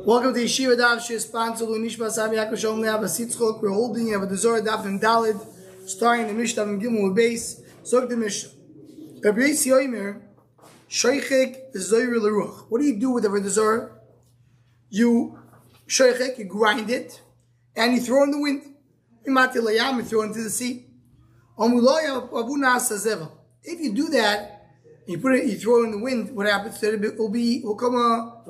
Welcome to Yeshiva Daf sponsored by Nishma Sami Yaakov Shalom Le'Av Sitzchok. We're holding Avoda Zara Daf and Dalid, starting the Mishnah and Gimel base. So the Mishnah. Rabbi Yossi Omer, Shoichek Zoyre L'Ruach. What do you do with Avoda Zara? You shoichek, you grind it, and you throw it in the wind. Imati Layam, you throw it into the sea. If you do that, you put it, you throw it in the wind. What happens? It will come a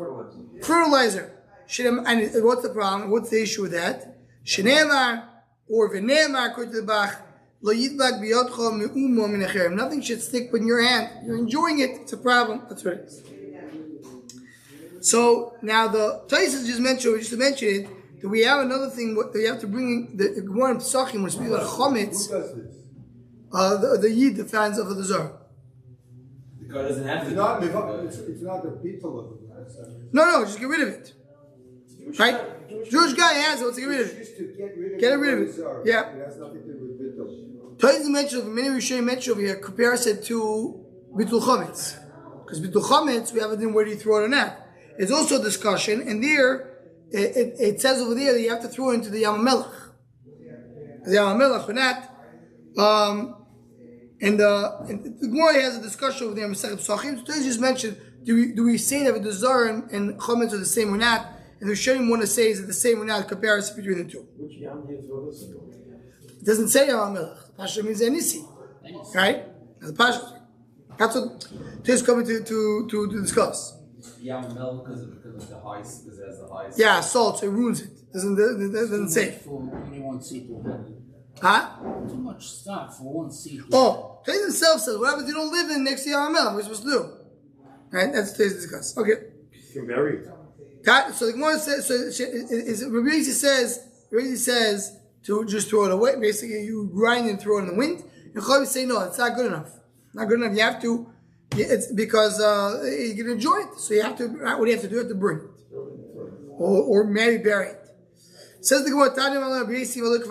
fertilizer. And what's the problem? What's the issue with that? Shenemar or v'nemar according to the Bach, lo yidlak biyotcho me'umo min acherem. Nothing should stick in your hand. You're enjoying it. It's a problem. That's what it is. So now the Taisus just mentioned it. Do we have another thing? What we have to bring in the Gemara in Pesachim when we speak about chometz? The Yid, the fans of the Zara. The guy doesn't have to. It's not the people of the glass. No, just get rid of it. Right? Jewish guy has it, let's get rid of it. Get rid of it. Yeah. It has nothing to do with bittul. Taisus mentioned, many Rishonim mentioned over here, compares it to Bitul Chometz. Because Bitul Chometz, we have it in where do you throw it or not. It's also a discussion, and there, it says over there that you have to throw it into the Yam HaMelech. The Yam HaMelech or not. And the Gemara has a discussion over there in Masechet Pesachim. So Taisus just mentioned, do we say that the Zara and Chometz are the same or not? And the Rishonim want to say is it the same or not, comparison between the two. Which Yam do you throw this in? It doesn't say Yam HaMelech. The Pasha means Anisi. Right? The Pasha. That's what Taisus coming to discuss. Yam HaMelech because of the highest, because it has the highest. Yeah, salt, so it ruins it. Doesn't say. For only one seat to handle. Huh? Too much stuff for one seat. Oh, Taisus himself says, what happens if you don't live in next to Yam HaMelech? What are you supposed to do? Right? That's what Taisus discuss. Okay. You're married. So the Gemara says, Rabbi Yossi says to just throw it away. Basically, you grind and throw it in the wind. And Chavis say, no, it's not good enough. Not good enough. You have to, it's because you can enjoy it. So you have to, what do you have to do? You have to burn it. Or maybe bury it. Says the Gemara, Rabbi Yossi, look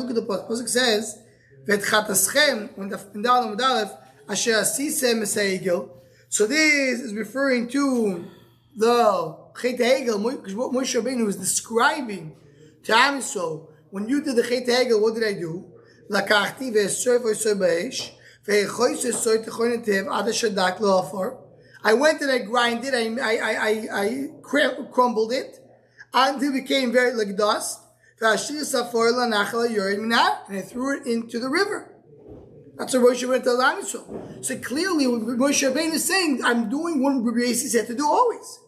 at the post. Pasuk says, when the Pindal Amudalef, Asher Asisem Mesayigil. So this is referring to the Chet HaEgel, what Moshe Rabbeinu was describing to Am Yisrael. When you did the Chet HaEgel, what did I do? Lakachti ve'esoy v'esoy ba'esh ve'echoy se'esoy techoy netev ad shadak lo'afar. I went and I grinded, I crumbled it until it became very like dust. Ve'ashir safar la'nachal ha'yored minah, and I threw it into the river. That's what Moshe Rabbeinu told Am Yisrael. So clearly, what Moshe Rabbeinu is saying, I'm doing what Rabbi Yossi said to do always.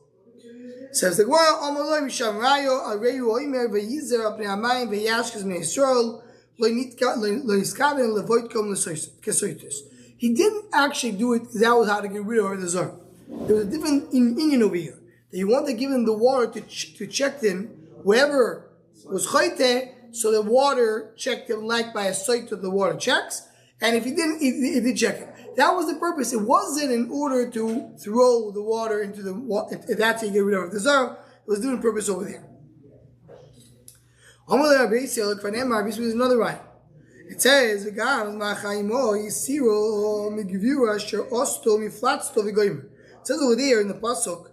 Says the Gemara, Amaloi Misham Rayo, Areyu Oimer, Veyizer, Apnei Hamayim, Veyashkes Me Yisrael, Lo Yiskaven, Levoitkom Kesoitus. He didn't actually do it because that was how to get rid of the Zara. There was a different Indian over here. That you want to give him the water to check him, wherever was Choyte, so the water checked him like by a site of the water checks, and if he didn't, he did check it. That was the purpose. It wasn't in order to throw the water into the water. That's how you get rid of the Zara. It was doing purpose over there. There's another right. It says, it says over there in the pasuk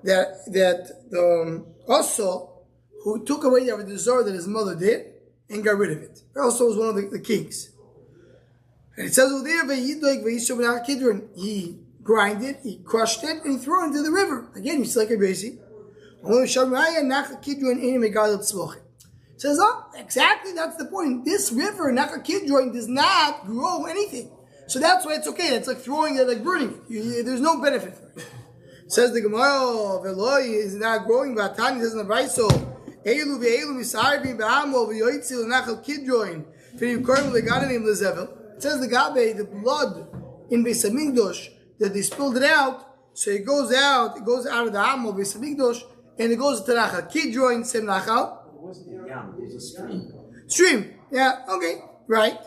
that the Oso who took away the Zara that his mother did and got rid of it. Oso was one of the kings. And it says over there, he grinded, he crushed it, and he threw it into the river. Again, you see like a basic. It says, oh, exactly, that's the point. This river, Nachal Kidron, does not grow anything. So that's why it's okay. It's like throwing it, like burning it. There's no benefit for it. Says the Gemara, Veloi is not growing, Vatani doesn't have right so. Eilu ve'eilu misarbi be'amo ve'yoitzil Nachal Kidron. Finim korim le'gadanim le'zevel. It says the Gabe, the blood in Beis Hamikdash, that they spilled it out, so it goes out of the Am of Beis Hamikdash, and it goes to Nachal Kidron, same Nachal. It wasn't a yam, it was a stream. Stream, yeah, okay, right.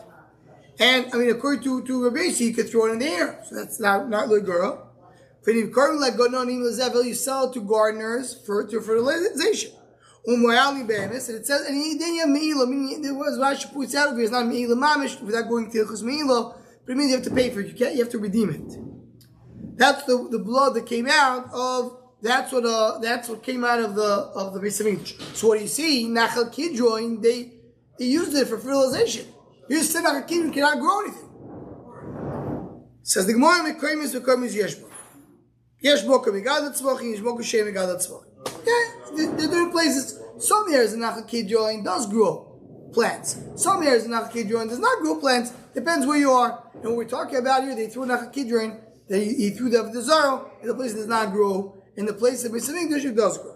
And, I mean, according to Rabbi Yossi, you could throw it in the air, so that's not Legura. You sell it to gardeners for fertilization. And it says, and then you have me'ilah, meaning there was Rashi puts out of here, it's not me'ilah mamish, without going to Ilchus me'ilah, but it means you have to pay for it, you have to redeem it. That's the blood that came out of that's what came out of the Beis Hamikdash. So what do you see? Nachal Kidron, they used it for fertilization. You said Nachal Kidron cannot grow anything. Says the Gemara, Mekayim is Yeshbo. Yeshbo Kamigad Tzvachim, Yeshbo Kashem Migad Tzvachim. Yeah, they're different places. Some areas in Nachal Kidron does grow plants. Some areas in Nachal Kidron does not grow plants. Depends where you are. And what we're talking about here, they threw Nachal Kidron, he threw the Avoda Zara, and the place does not grow. In the place of Beis Hamikdash, it does grow.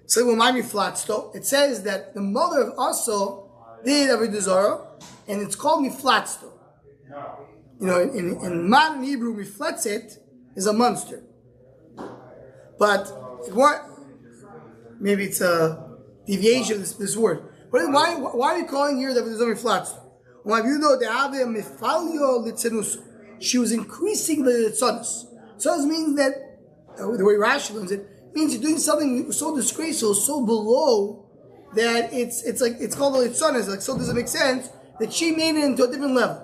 So when Mami Flatsto, it says that the mother of Asa did Avoda Zara, and it's called Miflatsto. You know, in modern Hebrew, Mifletzet is a monster. But what? Maybe it's a deviation of this word. But why are you calling here the Avoda Zara Miflatsto? She was increasing the tzadus. Tzadus means that, the way Rashi learns it, means you're doing something so disgraceful, so below, that it's called the tzadus. Like, so does it make sense that she made it into a different level?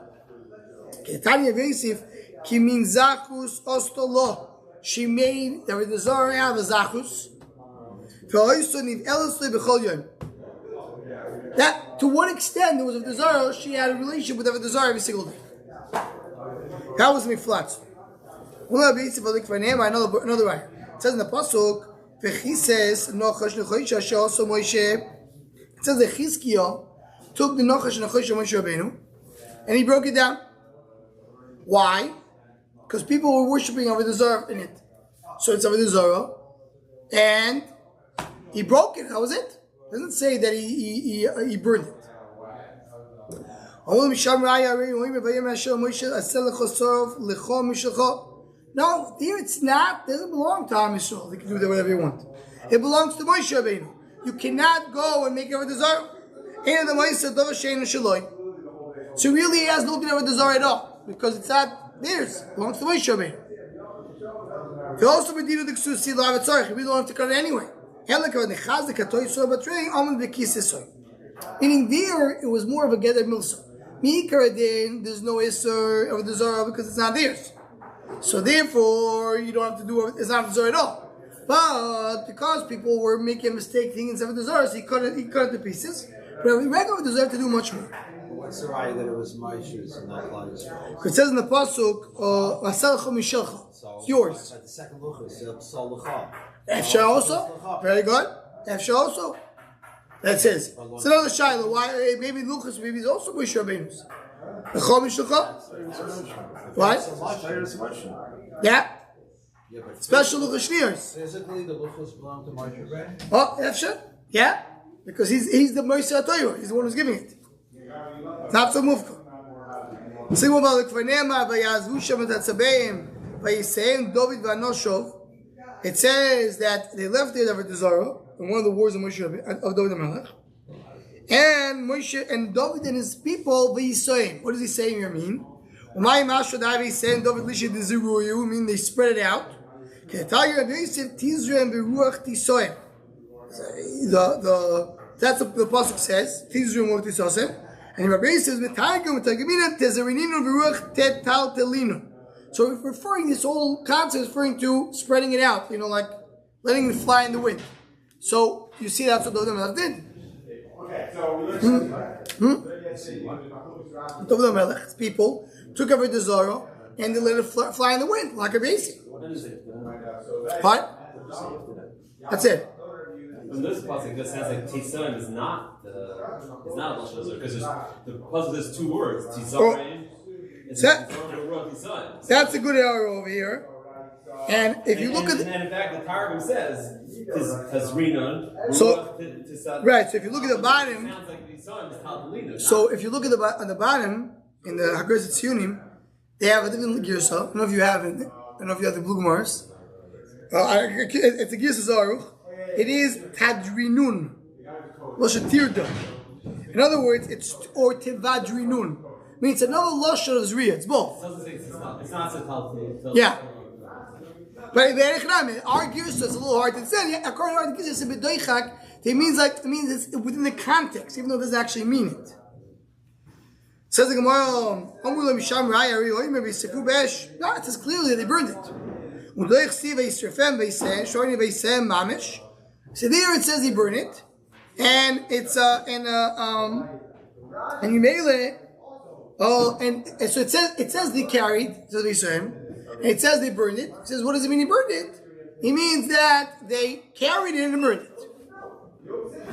Tanya Vesif, ki min zachus ostolo. She made the Avoda Zara out of zachus. That, to what extent there was Avoda Zara, she had a relationship with Avoda Zara every single day. That was miflatz. Another way. It says in the pasuk, "Vechises nochash nechoisha she'also Moshe." It says that Yechezkel took the nochash nechoisha Moshe Rabbeinu, and he broke it down. Why? Because people were worshiping Avoda Zara in it. So it's Avoda Zara, and he broke it. That was it. It doesn't say that he burned it. No, here it's not. It doesn't belong to Am Yisrael. They can do whatever you want. It belongs to Moshe Rabbeinu. You cannot go and make Avoda Zara. So really, he has no Avoda Zara at all, because it's not theirs. It belongs to Moshe Rabbeinu. He also we don't have to cut it anyway. Meaning there, it was more of a Geder Milsa. There's no Isser of the Zara because it's not theirs. So therefore, you don't have to do it. It's not the Zara at all. But because people were making a mistake thinking it's the Zara, so he cut it to pieces. But we regularly deserve to do much more. What's the right that it was Moshe's and not Klal? Because it says in the pasuk, "Asalcha mishalcha." It's yours. At the second luchas, Psal Lucha. Efsha also. Very good. Efsha also. That says. It's another shiloh. Why? Maybe Luchas, maybe it's also Moshe Rabbeinu's. What? Yeah. Special Luchas Shneers. Physically, the luchas belong to Moshe Rabbeinu. Oh, Efsha. Yeah. Because he's the Moshe HaTorah. He's the one who's giving it. It's not so mufka. Sing about the Kvanema, Vayazvu Shem et Hatzabeim, Vayisayim David v'Anoshov. It says that they left the Avoda Zara in one of the wars of David HaMelech. And Moshe and David and his people, Vayisayim. What does he say here mean? Umayim Ashra David saying David Lisha Deziruyu, mean they spread it out. Ketayir Adesif Tizrem Beruach Tisoyim. That's what the pasuk says. Tizrem Beruach Tisoyim. And Rabbi says, so referring, this whole concept is referring to spreading it out, like letting it fly in the wind. So you see that's what the Avoda did. The Avoda people took Avoda Zara and they let it fly in the wind, like a basic. What? That's it. In this pasuk, it says that Tisaim is not a Lashon Zara, because the pasuk has two words, Tisaim. That's a good error over here. And if you look at and in fact, the Targum says Tazrinon. So right. So if you look at the bottom, sounds like Tisaim is Taltalina. so if you look at on the bottom in the Haggadah Tzionim, they have a different girsa. I don't know if you have it. I don't know if you have the Blue Gemars. It's a girsa Zaruch. It is Tadrinun. In other words, it's or Tivadrinun. I mean, it's another lashon of Zriya. It's both. It's not so Taltalina. Yeah. But our girsa is a little hard to say. According to our girsa, it's a bedoichak. It means it's within the context, even though it doesn't actually mean it. Says the Gemara, no, it says clearly that they burned it. So there it says he burned it, and it's and you mail it. Oh, and so it says they carried to the Yisrael, and it says they burned it. It says, what does it mean he burned it? It means that they carried it and burned it.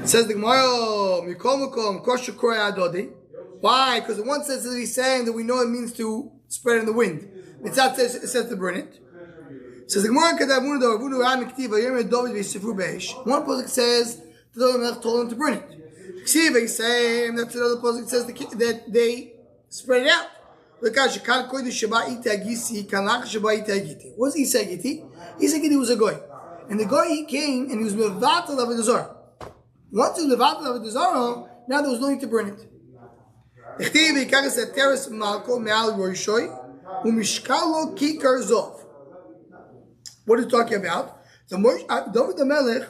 It says the Gemara, why? Because the one says that he's saying that we know it means to spread in the wind. It says to burn it. It says the Gemara, one pasuk says the told him to burn it. That's another pasuk says that they spread it out. What was Yechezkel? Yechezkel was a goy, and the goy he came and he was mevatel of the Zara. Once he was mevatel of the Zara, now there was no need to burn it. What is he talking about? David the Melech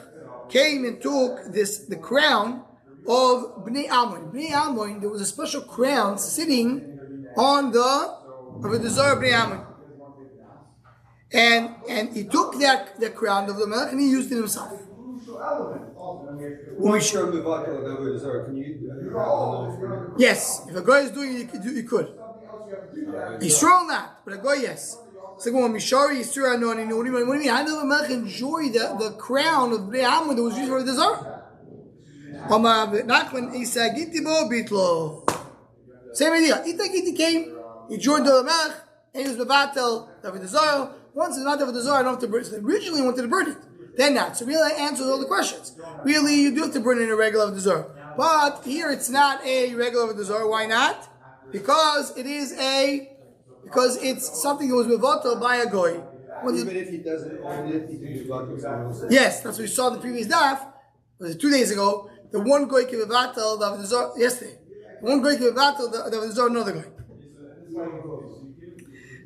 came and took the crown of Bnei Ammon. Bnei Ammon, there was a special crown sitting on the Zara Bnei Ammon. And he took the crown of the Melech and he used it himself. Yes, if a guy is doing it, you could. He's strong not, but a guy, yes. So when Mishari is true, I know. What do you mean? How did the Melech enjoy the crown of Bnei Ammon that was used for the Zara? Same idea. Itagiti came, he joined the Melech, and he was mevatel the Zara. Once it's mevatel the Zara, I don't have to burn it. So originally he wanted to burn it, then not. So really, that answers all the questions. Really, you do have to burn it in a regular of the Zara. But here it's not a regular of the Zara. Why not? Because it's something that was mevatel by a goy. Even if he doesn't own it, he can be mevatel someone else. Yes, that's what we saw in the previous daf. Was it 2 days ago? The one goy can mevatel the Zara yesterday. One guy can battle the Zara, another guy.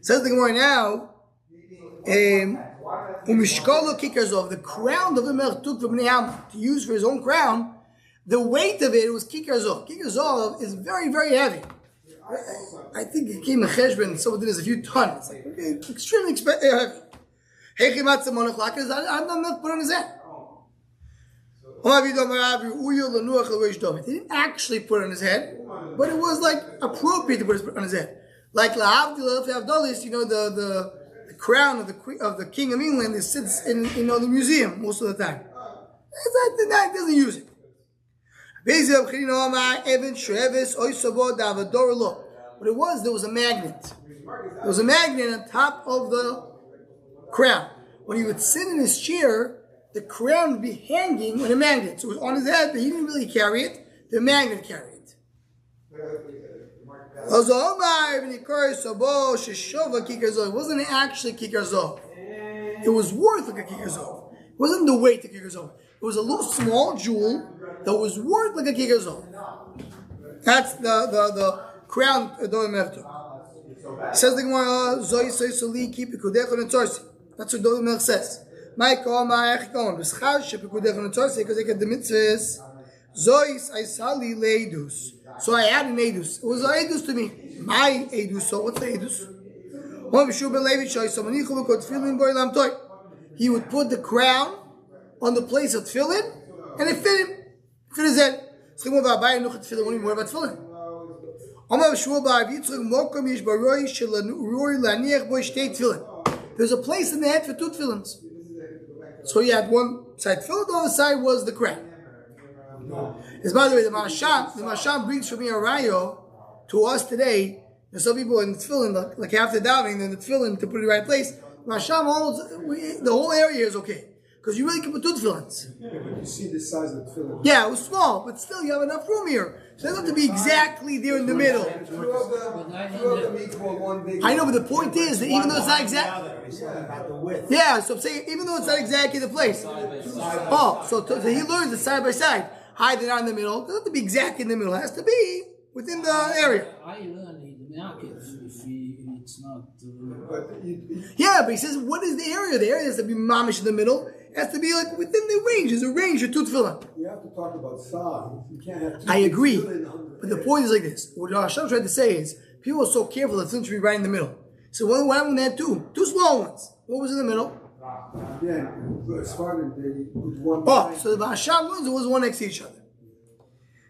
Says the Gemara now, the crown of the Melech took from Bnei Ammon to use for his own crown. The weight of it was kikar zov. Kikar zov is very, very heavy. I think it came in Cheshbon, someone did this a few tons. It's like, extremely heavy. I'm not put on his head. He didn't actually put it on his head, but it was like appropriate to put it on his head. Like Lahavdil, you know, the crown of the King of England is sits in the museum most of the time. That doesn't use it. What it was, there was a magnet. There was a magnet on top of the crown. When he would sit in his chair, the crown would be hanging on a magnet. So it was on his head, but he didn't really carry it. The magnet carried it. It wasn't actually kikar zov. It was worth like a kikar zov. It wasn't the weight of kikar zov. It was a little small jewel that was worth like a kikar zov. That's the crown of Dovid Melech took. Says the Gemara, that's what Dovid Melech says. Because they get the mitzvahs. So I had an edus. It was an edus to me. My edus. So what's the edus? He would put the crown on the place of tefillin, and it fit him. Fit his head. What about tefillin? There's a place in the head for two tefillins. So you had one side tefillin, the other side was the crown. As by the way, the Masham brings from here a rayo to us today. There's some people in the tefillin, like after davening, then the tefillin to put it in the right place. Masham holds the whole area is okay because you really can put two tefillins. You see the size of the tefillin. Yeah, it was small, but still you have enough room here. So it doesn't have to be exactly there in the middle. Two of them equal one big. I know, but the point is that even though it's not exactly. Yeah, so I'm saying even though it's not exactly the place. Oh, so he learns it side by side. High, they're not in the middle. It doesn't have to be exactly in the middle. It has to be within the area. I learn the market if it's not. Yeah, but he says, what is the area? The area has to be mamish in the middle. It has to be like within the range. There's a range of two tefillin. You have to talk about size. You can't have two. I agree. But the point is like this. What Hashem tried to say is, people are so careful that tefillin should be right in the middle. So what happened when they had two small ones? What was in the middle? Yeah, as far as they put one. Oh, so the Ba'asham ones, it was one next to each other.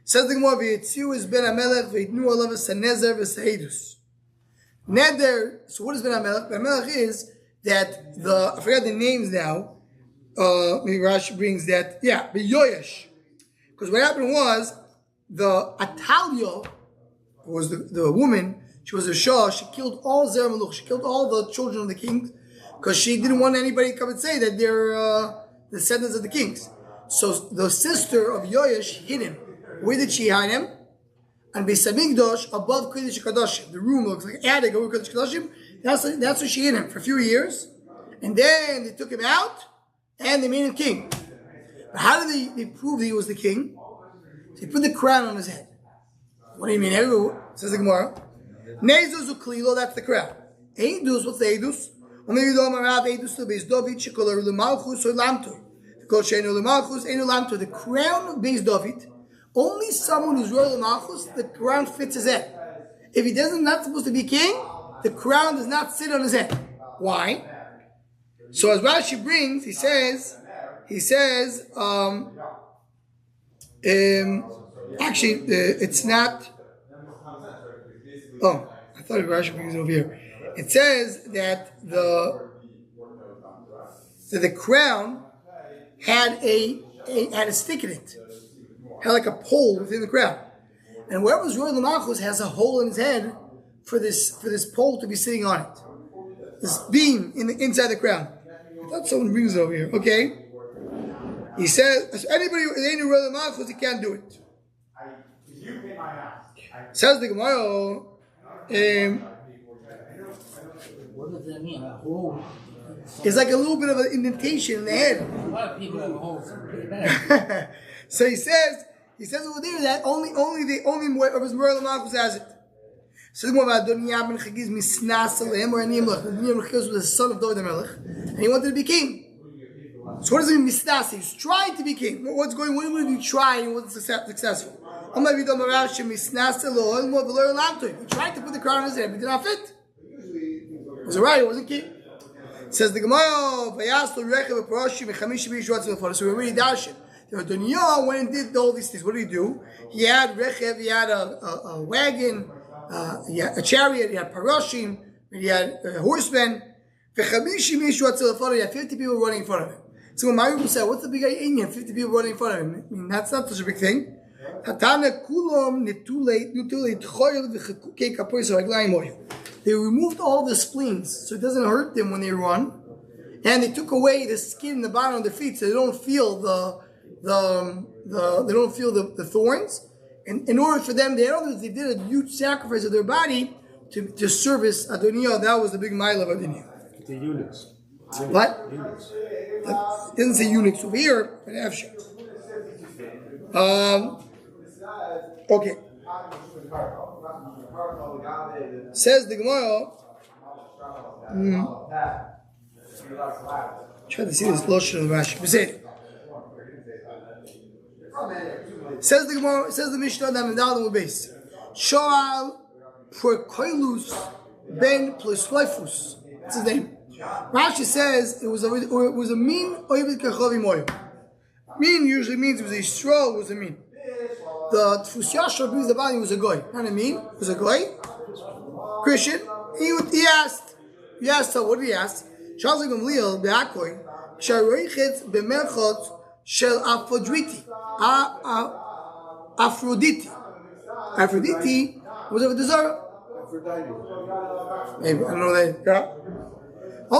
Says the Gemara, "V'yitziu is ben Amelech v'yitnu olav v'sanezer v'saidus." Neder. So what is ben Amelech? Ben Amelech is that I forgot the names now. Maybe Rashi brings that. Yeah, Yoyesh. Because what happened was the Atalia was the woman. She was a Shah. She killed all Zara Meluch. She killed all the children of the kings because she didn't want anybody to come and say that they're descendants of the kings. So the sister of Yoyesh hid him. Where did she hide him? And Beis Hamikdash, above Kodesh Kadashim. The room looks like an attic over Kodesh Kadashim. That's where she hid him for a few years. And then they took him out and they made him king. But how did they prove that he was the king? So they put the crown on his head. What do you mean? Says the Gemara. Nezuz uklilo, that's the crown. Eidus, what's the Eidus? The crown of Beis David, only someone who's royal Malchus, the crown fits his head. If he doesn't, not supposed to be king, the crown does not sit on his head. Why? So as Rashi brings, he says, actually, it's not. Oh, I thought Rashi brings it over here. It says that the crown had a stick in it, had like a pole within the crown, and whoever's royal Malchus has a hole in his head for this pole to be sitting on it. This beam inside the crown. I thought someone brings it over here. Okay. He says, anybody who ain't a royal Malchus, he can't do it. Says the Gemara. What does that mean? A hole? It's like a little bit of an indentation in the head. A lot of people have holes. Pretty bad. So he says over there that only of his royal Malchus has it. So the Gemara, Adoniah ben Chagiz misnas aleim or Aniyim Melech. Adoniah ben Chagiz was the son of David Melech, and he wanted to be king. So what does it mean misnas? He's trying to be king. What did he try and wasn't successful? He tried to put the crown on his head, but it did not fit. It was alright, it wasn't king. Says the Gemara, so we already dashed it. Adoniah went and did all these things. What did he do? He had rechev, he had a wagon, he had a chariot, he had paroshim, he had horsemen. He had 50 people running in front of him. So when my people said, what's the big idea in here? 50 people running in front of him. I mean, that's not such a big thing. They removed all the spleens so it doesn't hurt them when they run, and they took away the skin in the bottom of their feet so they don't feel the thorns. And in order for them, they did a huge sacrifice of their body to service Adoniah. That was the big mile of Adoniah. The eunuchs. What? Eunuchs. It doesn't say eunuchs over here, but after. Okay. Says the Gemara. Try to see this lotion of the Rashi. Says the Gemara. Says the Mishnah that Medal base. Shoal Prokoilus ben Plusleifus. What's his name? Rashi says it was a mean oivet kachavi moyo. Mean usually means it was a straw. It was a mean. The Tfus Yashar brings the body was a goy. Not a mean. It was a goy. Christian. He asked. So what did he ask? Charles Gamliel be'akoy sharoichet bemerchot shel Aphrodite. Aphrodite was over the Zara. Maybe I don't know that. Yeah. It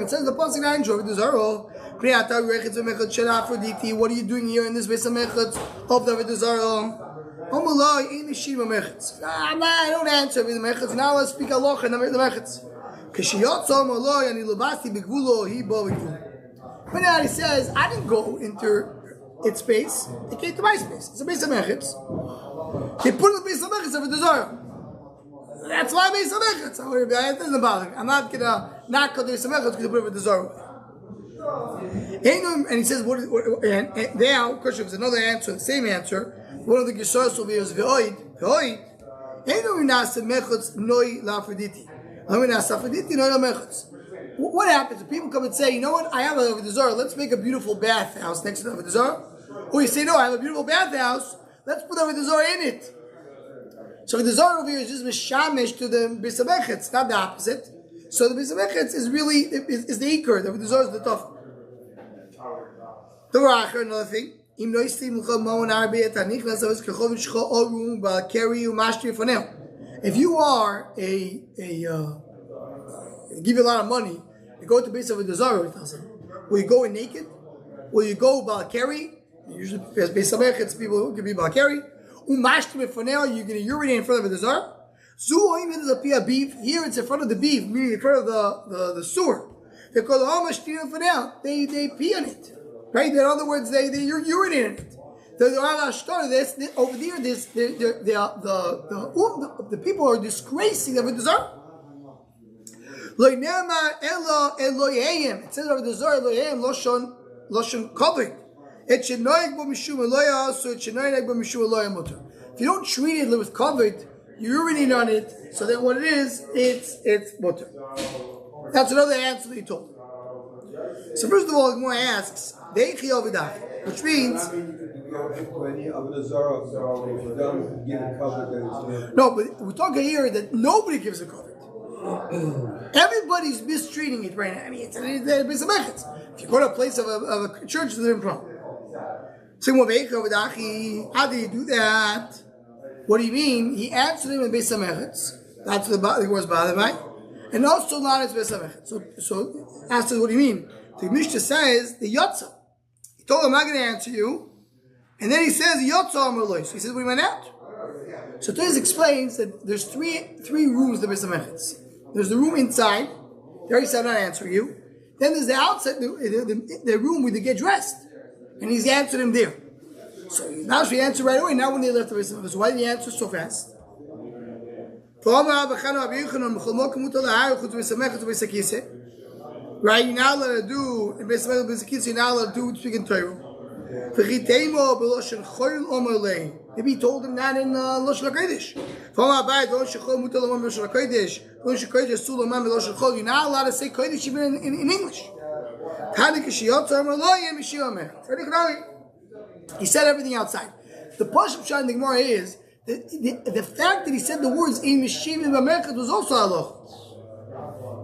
says the pasuk nine over the Zara. What are you doing here in this Beis Hamikdash of the Zara? I don't answer with the mechitz. Now let's speak Allah and the mechitz. But now he says, I didn't go into its space. It came to my space. It's a Beis Hamikdash. He put the Beis Hamikdash over the Zara. That's why Beis Hamikdash. It doesn't bother me. I'm not gonna not go to Beis Hamikdash because I put it over the Zara. And he says, and now, of course, there was another answer, the same answer. One of the Gesars will be as V'oid. What happens if people come and say, you know what, I have a Zara, let's make a beautiful bathhouse next to the Zara? Or you say, no, I have a beautiful bathhouse, let's put the Zara in it. So the Zara over here is just mishamish to the Beis HaMechetz, not the opposite. So the Beis HaMechetz is really, is the Iker, the Zara is the tough. Another thing. If you are give you a lot of money, you go to base of a Zara, will you go in naked? Will you go balakari? Usually, based on people who can be balakari. You're going to urinate in front of a Zara. Here it's in front of the beef, meaning in front of the sewer. They call the they pee on it. Right? In other words, you're urinating in it. Over there, the people are disgracing the Zara. It says over the Zara, Loshon covered. If you don't treat it with covered, you urinate on it, so then what it is, it's mutter. That's another answer that he told. So first of all, Gemara asks, which means no, but we're talking here that nobody gives a covered. Everybody's mistreating it right now. I mean, it's a Beis HaMechetz. If you go to a place of a church, it's a different problem. So, how do you do that? What do you mean? He answered him in Beis HaMechetz. That's the words bothered, right? And also not as Beis HaMechetz. So asked us, what do you mean? The Mishnah says the Yotza. He told him, I'm not going to answer you. And then he says the Yotza Amrloi. So he says, we went out. So Tez explains that there's three rooms in the Beis HaMechetz. There's the room inside. There he said, I'm not answering you. Then there's the outside, the room where they get dressed. And he's answered him there. So now she answered right away. Now when they left the Beis HaMechetz, why did he answer so fast? Right? You're not allowed to do in Beis HaMechetz, you're not allowed to do speaking Torah. Maybe he told him that in Lashon HaKodesh. You're not allowed to say Kodesh even in English. He said everything outside. The Pashup Shah in the Gemara is the fact that he said the words Ein Meshivim B'Merchatz was also halacha.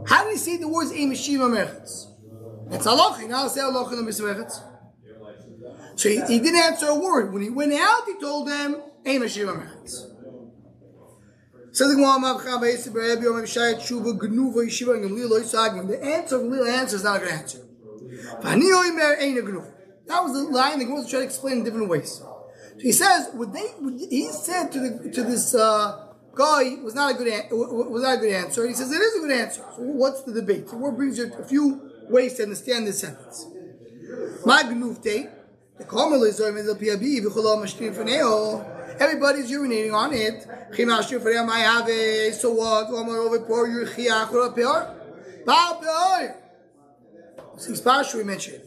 How did he say the words Ein Meshivim B'Merchatz? It's halacha. You're not allowed to say halacha in the Beis HaMechetz. So he didn't answer a word. When he went out, he told them, Ein Meshivim B'Merchatz. Says the Gemara, the answer of Gamliel answer is not a good answer. That was the line the Gemara was trying to explain in different ways. So he says, he said to this guy was not a good answer. And he says it is a good answer. So what's the debate? So what brings you a few ways to understand this sentence? Everybody's urinating on it. So what? So he's partially mentioned.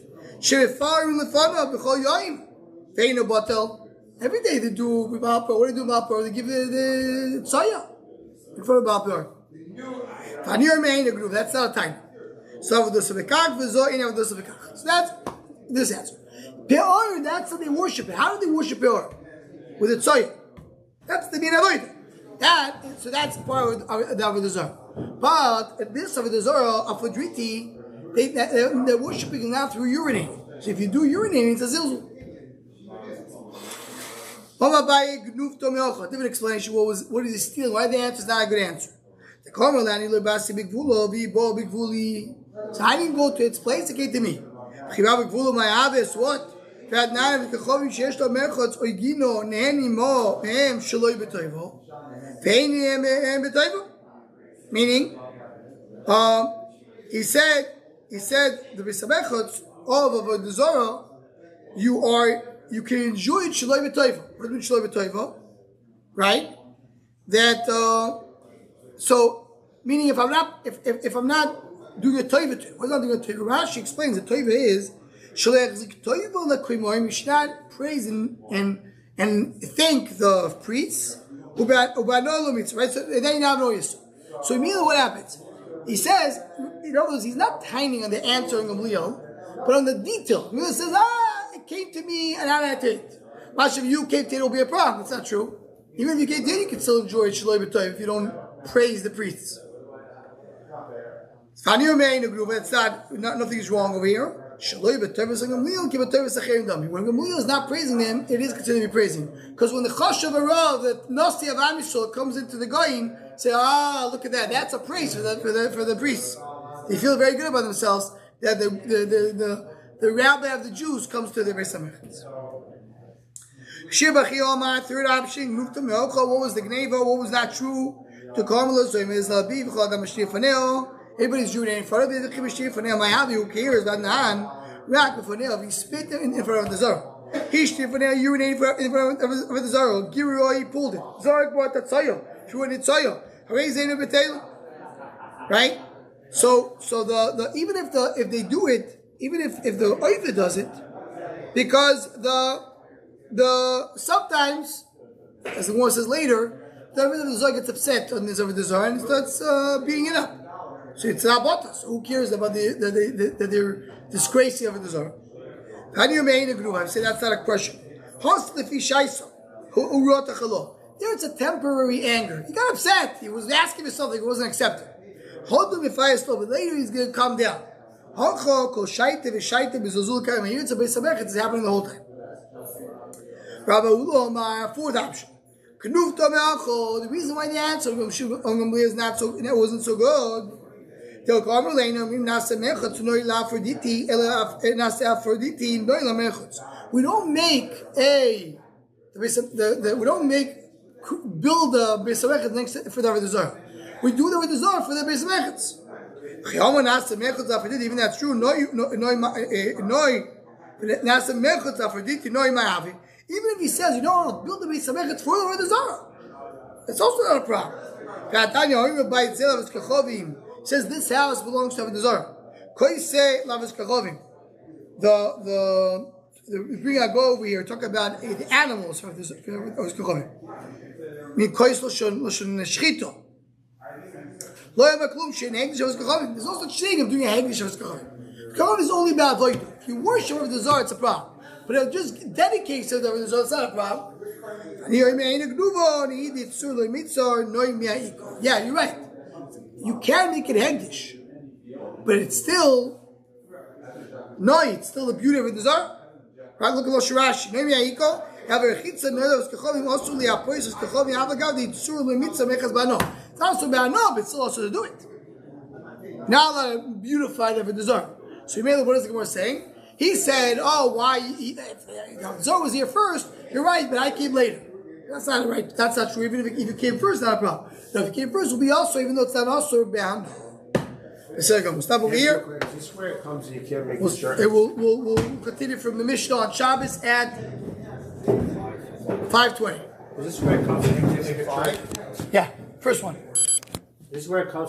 Every day they do Balpur. What do they do Balpur? They give the tzaya in front of Balpur. That's not a time. So that's this answer. Peor, that's how they worship it. How do they worship Peor? With a tzaya. That's the min avodah. So that's part of the Avoda Zara. But this Avoda Zara, Afodriti, they're worshiping now through urinating. So if you do urinating, it's a zilzul. Different explanation. What is he stealing? Why the answer is not a good answer? So I didn't go to its place. It came to me. What? Meaning, he said the Beis HaMechetz of Avoda Zara, you can enjoy it shaloi b'toiva. What does shaloi b'toiva? Right? That so meaning if I'm not doing a toiva to it, what's not doing a toiva? Rashi explains that toiva is shaloi yechezkel toiva l'krimoim. You should not praise and thank the priests Right? So then you have no Yisur. So immediately what happens? He says, in other words, he's not timing on the answer in Gamliel, but on the detail. Gamliel says, it came to me and I had to it. Much if you came to it, it'll be a problem. It's not true. Even if you came to it, you can still enjoy Shaloi B'Tov if you don't praise the priests. It's not, nothing is wrong over here. When Gamliel is not praising them, it is considered to be praising. Because when the Chashav Arav, the Nasi of Am Yisrael, comes into the Goyim, say, look at that, that's a praise for the priests. They feel very good about themselves that the rabbi of the Jews comes to the Beis HaMechitz. Third option, what was the Gneva, what was not true? To everybody's Jew in front of the who cares about Nahan? If he spit in front of the Zara. He urinated in front of the Zara. Giroi, he pulled it. Zara brought the Tzayah. Threw it in Tzayah. Right? So the even if they do it, even if the Oiva does it, because the sometimes, as the one says later, the Oiva of the Zara gets upset on this over the Zara and starts beating it up. So it's not botas. Who cares about that they're disgracing over the Zara? How do you make a group? I say that's not a question. There it's a temporary anger. He got upset. He was asking for something. It wasn't accepted. But later he's going to calm down. It's happening the whole time. Fourth option. The reason why the answer is not so, it wasn't so good. We don't make build a Beis HaMechitz next for the Avoda Zara. We do the Avoda Zara for the Beis HaMechitz. Even that's true. Even if he says, I'll build the Beis HaMechitz for the Avoda Zara, it's also not a problem. Says this house belongs to Avoda Zara. Bring our go over here. Talk about the animals of this. There's no such thing of doing a hegdish of Avoda is only about Avoda. If you worship Avoda Zara, it's a problem. But if just dedicate to Avoda Zara, it's not a problem. Yeah, you're right. You can make it hegdish, but it's still it's still the beauty of the Zara. Right? Look at Lo Shirashi. It's not so bad, no, but still also to do it. Now that beautified of the Zara. So you made what is the Gemara saying? He said, why? Zara was here first. You're right, but I came later. That's not right. That's not true. Even if you came first, not a problem. Now, if you came first, will be also, even though it's not also bound. We'll stop over here. Is this where it comes and you can't make it sure? We'll continue from the Mishnah on Shabbos at 5:20. Is this where it comes and you can't make it 5? Yeah, first one. This is where it comes.